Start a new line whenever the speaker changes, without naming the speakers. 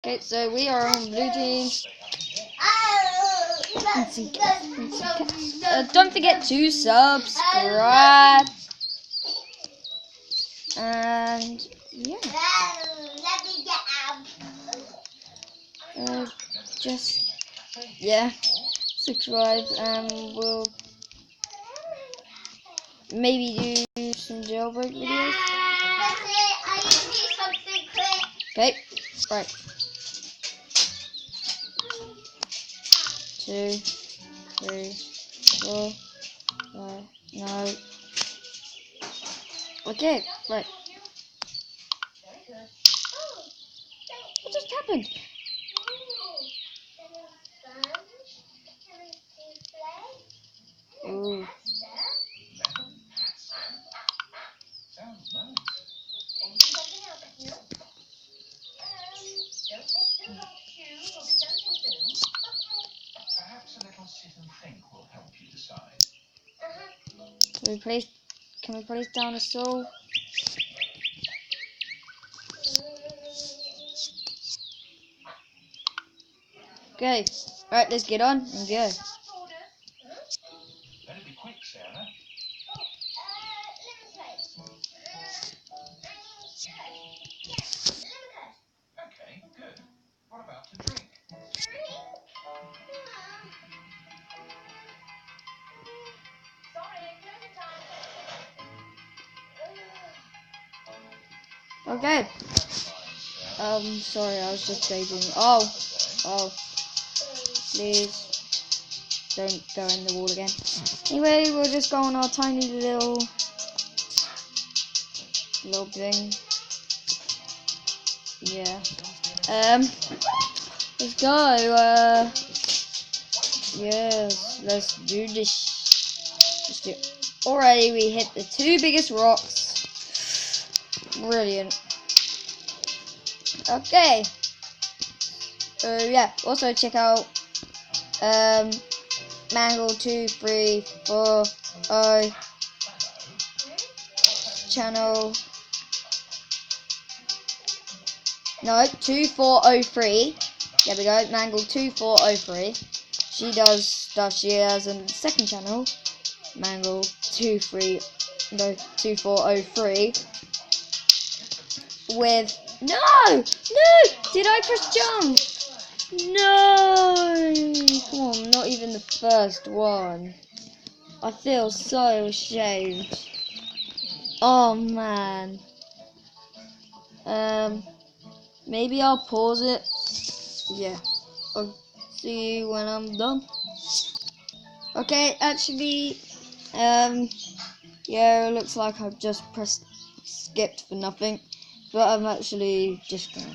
Okay, so we are on blue team. Don't forget to subscribe. And yeah. Subscribe, and we'll maybe do some jailbreak videos. Okay, right. 2, 3, 4, 5. No. Okay, right. What just happened? Ooh. Can we place down a soul? Okay. Alright, let's get on and go.
Better be quick, Sarah. Okay, good. What about to drink?
Okay. Sorry, I was just daydreaming. Oh. Please. Don't go in the wall again. Anyway, we'll just go on our tiny little thing. Yeah. Let's go. Yes, let's do this. Let's do it. Already we hit the 2 biggest rocks. Brilliant. Okay. Yeah, also check out Mangle2340 channel. No, 2403. There we go, Mangle2403. She does stuff. She has a second channel, Mangle2403, with no! Did I press jump? No! Come on, not even the first one. I feel so ashamed. Oh man. Maybe I'll pause it. Yeah. I'll see you when I'm done. Okay, actually, yeah, it looks like I've just skipped for nothing, but I'm actually just gonna